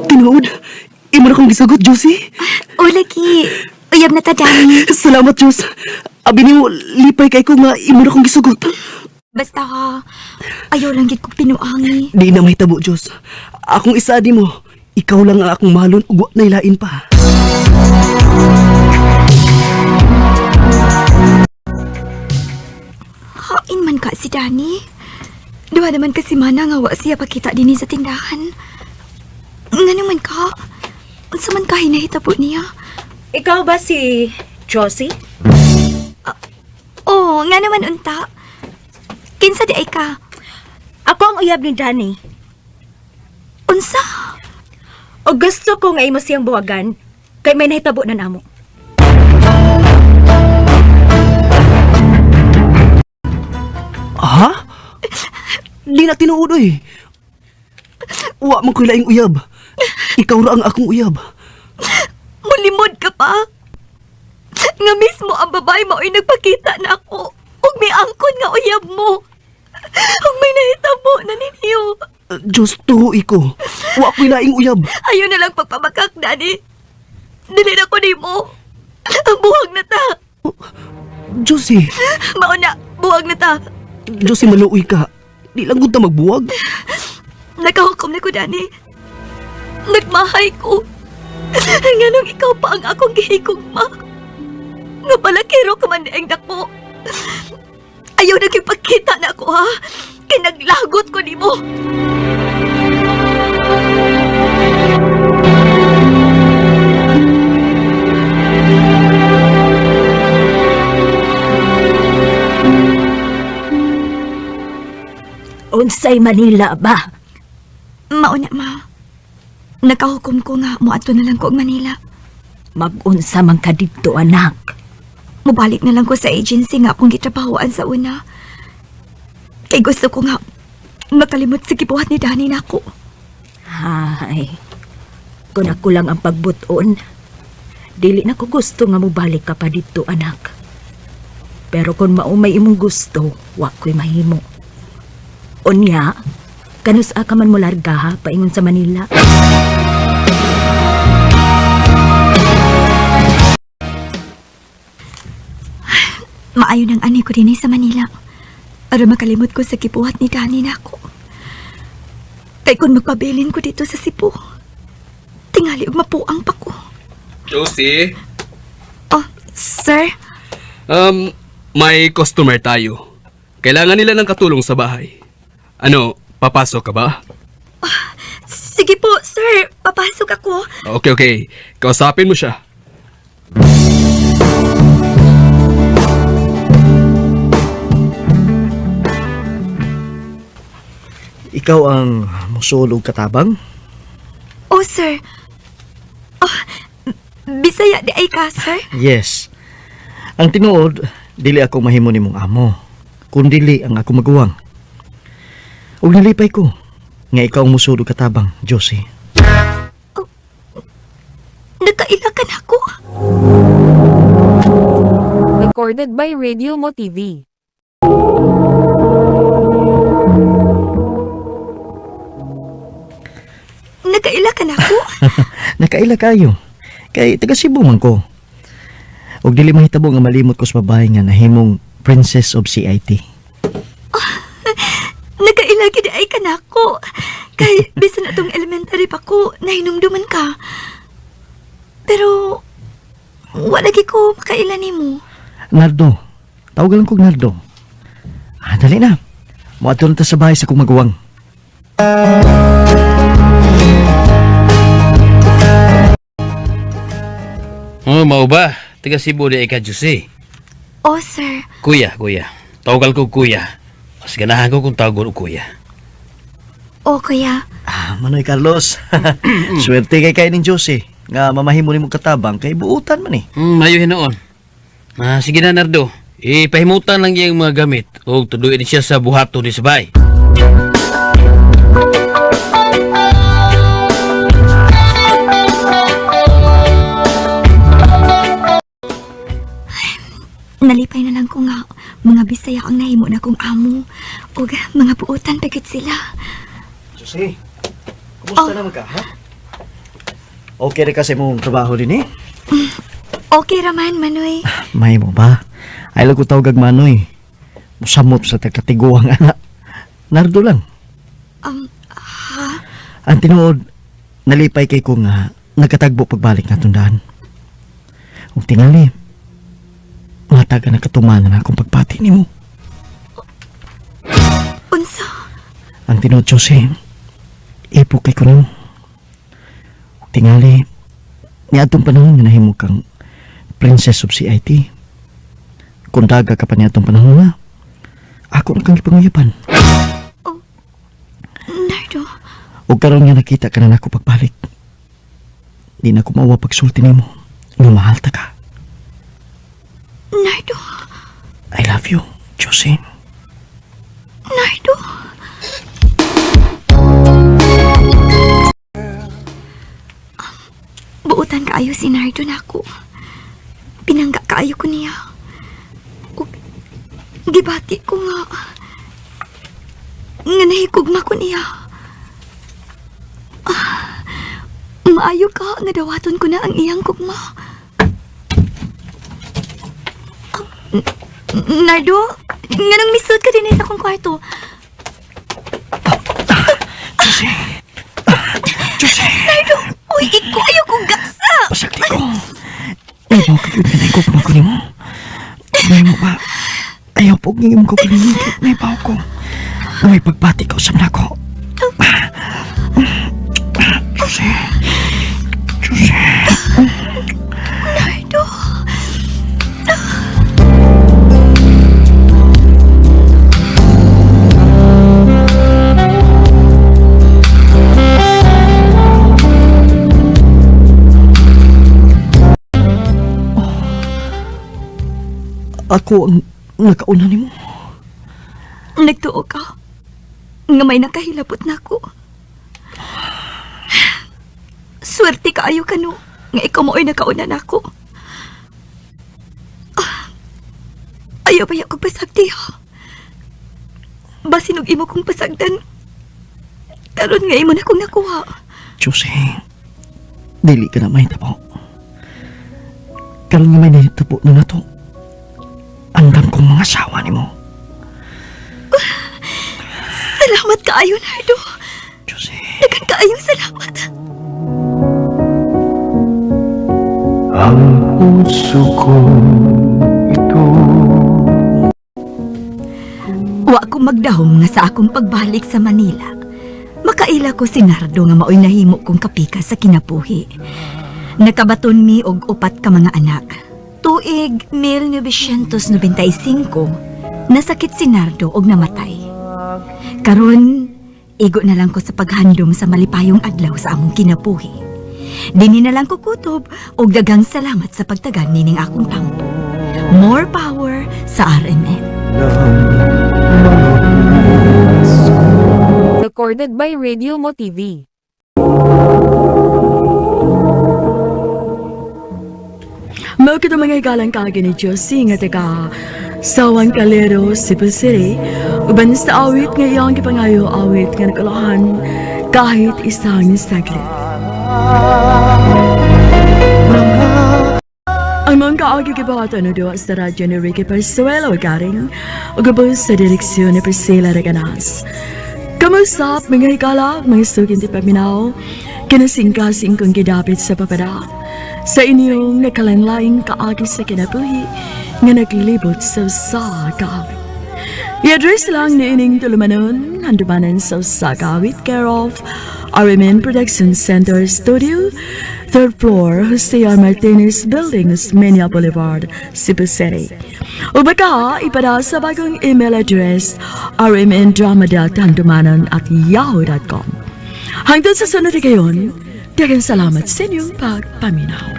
Tinuod, imo na kong gisugot, Josie. O, lagi. Uyab na ta, Danny. Salamat, Diyos. Abi niyo, lipay kay ko nga imo na kong gisugot. Basta ha, ayaw lang gid ko pinuangi. Di na may tabo, Diyos. Akong isa di mo, ikaw lang ang akong mahalon ug wa na ilain pa. Hain man ka si Danny. Duha naman kasi mana nga wa siya pakita dinhi sa tindahan. Nga naman ka. Unsa man ka hinahitabo niya? Ikaw ba si Josie? Oo, nga naman unta. Kinsa di ay ka? Ako ang uyab ni Danny. Unsa? O gusto ko nga imo siyang buwagan, kay may nahitabo na namo. Ha? Di na tinuod eh. Wa man ko'y laing uyab. Ikaw ra ang akong uyab. Mulimod ka pa? Nga mismo ang babae mo ay nagpakita na ako. Ug may angkon nga uyab mo. Ug may nahitabo na ninyo. Diyos, tuhoy ko. Wa ko'y laing uyab. Ayaw na lang pagpabagak, Daddy. Dili na ko ni mo. Buwag na ta. Josie, Mauna, buwag na ta. Josie, maluoy ka. Di lang gud ta magbuwag. Nakahukom na ko, Daddy. Nagmahay ko. Nga nung ikaw pa ang akong gihigugma. Nga pala kero ka man ang dako. Ayaw nagipagkita na ako, ha? Kaya naglagot ko ni mo. Unsay Manila ba? Mauna, ma. Nakahukom ko nga, muato na lang ko ang Manila. Mag-unsa man ka dito, anak. Mubalik na lang ko sa agency nga akong gitrabahoan sa una. Kay gusto ko nga makalimot sa gibuhat ni Danny na ako. Hay. Kung ako lang ang pagbuton, dili na ko gusto nga mubalik ka pa dito, anak. Pero kung maumay imong gusto, wa ko'y mahimo. Unya, kanus ka man mo larga ha, paingon sa Manila. Maayo ng ani ko din sa Manila. Para makalimot ko sa kipuhat ni Danny na ako. Kay kung magpabilin ko dito sa Cebu, tingali ug mapuang pa ko. Josie, Oh, sir? may customer tayo. Kailangan nila ng katulong sa bahay. Ano, papasok ka ba? Sige po, sir. Papasok ako. Okay. Kausapin mo siya. Ikaw ang musulog katabang? Oh, sir. Oh, Bisaya di ay ka, sir? Yes. Ang tinuod, dili ako mahimo nimong amo. Kundili ang ako maguwang. Ug nalipay ko nga ikaw ang musulog katabang, Josie. Nagkailakan ako. Recorded by Radio Mo TV. Nagkailakan ako? Nakaila kayo. Kay taga Cebu man ko. Ug dili mahitabo nga malimot ko sa babae nga nahimong Princess of CIT. Nagkailagi di ay ka na ako. Kay bisan na itong elementary pa ko, nahinumduman ka. Pero, wala lagi ko makailan mo. Nardo. Tawagan ko Nardo. Dali na. Muadto na ta sa bahay sa kong maguwang. Oh, mau ba? Taga Cebu di ka, Josie. Oh, sir. Kuya. Tawagal ko kuya. Mas ganahan ko kung tawag ko kuya. Oh, kuya. Manoy Carlos. Swerte kay kainin Josie. Nga mamahimo ni mong katabang kay buutan man eh. Mayo hinoon. Sige na, Nardo. Ipahimutan lang yung mga gamit o tuduin siya sa buhato ni Sabay. Nalipay na lang ko nga mga Bisaya ang nahimo na kong amo o mga buutan pagkat sila. Josie, kumusta naman ka, ha? Okay na kasi mong trabaho din eh. Okay raman, Manoy. May mo ba? Ay lang ko tawag Manoy. Musamot sa tagkatiguang anak. Nardo lang. Ang tinuod, nalipay kay ko nga nagkatagbo pagbalik na tundaan. Kung tingali, mataga na katumanan akong pagpati ni mo. Unsa? Ang tinuod, Josie, ipo kay ko na mo. Kung tingali, niadtong panahon nga nahimo kang princess of CIT. Kung daga ka pa niadtong panahon nga, ako na kang ipanguyapan. Nardo, O karon nga nakita ka na nako pagbalik. Di na ko mawa pagsulti nimo. Nga mahal ta ka. Nardo, I love you, Josie. Nardo. Buutan kaayo si Nardo nako. Pinangga kaayo ko niya. Ug gibati ko nga. Nga nahikugma ko niya. Maayo ka nga dawaton ko na ang iyang kugma. Nardo, nga nang misud ka din sa akong kwarto. Josie! Josie! Nardo, uy, iko ayaw kong gaksa. Pasakli ko. Ay mo kagod ka na ikugma ko nimo. May mo ba? Ayaw po ngayon ko kalimigit na ipaw ko. Na may pagpati ka usap na ko. Josie! Josie! Nardo. Ako ang nakauna nimo. Nagtuo ka. Nga may nakahilabot na ako. Swerte kaayo ka no. Nga ikaw mo'y nakauna na ako. Ayaw ba yung pasagdi ha? Basinog imo kong pasagdan. Karon nga imo na kong nakuha. Josie, dili ka na may tabo. Karon nga may nahitabo na nato. Andam kong mga asawa ni mo. Salamat kaayo, Nardo. Josie. Dagan kaayong salamat. Ang puso ko ito. Wa ko magdahom nga sa akong pagbalik sa Manila. Makaila ko si Nardo nga maoy nahimo kong kapika sa kinabuhi. Nakabaton mi og 4 ka mga anak. Tuig 1995, nasakit si Nardo og namatay. Karon, igo na lang ko sa paghandom sa malipayong adlaw sa among kinabuhi. Dini na lang ko kutob og daghang salamat sa pagtagan nining akong tampo. More power sa RMN. Recorded by Radio Mo TV. Mao kita mga igalang kagi ni Josie nga taga Sawang Calero, Cebu City. Uban sa awit nga iyang gipangayo awit nga nakalahan kahit isang saglit. Ang mga kaagi kibawatan na doon sa radyo ni Ricky Persuelo garing o gabos sa direksyon ni Priscilla Reganas. Kamusap mga higala, mga sugin ti paminaw, kinasingkasing kong gidapit sa papada. Sa inyong nakalanlaing kaagi sa kinabuhi nga naglibot sa usagawit. I-address lang ni ining tulumanon, handumanan sa usagawit care of RMN Production Center Studio, 3rd floor, Jose R. Martinez Building, Osmeña Boulevard, Cebu City. O baka ipada sa bagong email address rmndrama.handumanan@yahoo.com. Hanggang sa sunod na gayon, daghang salamat sa inyong pagpaminaw.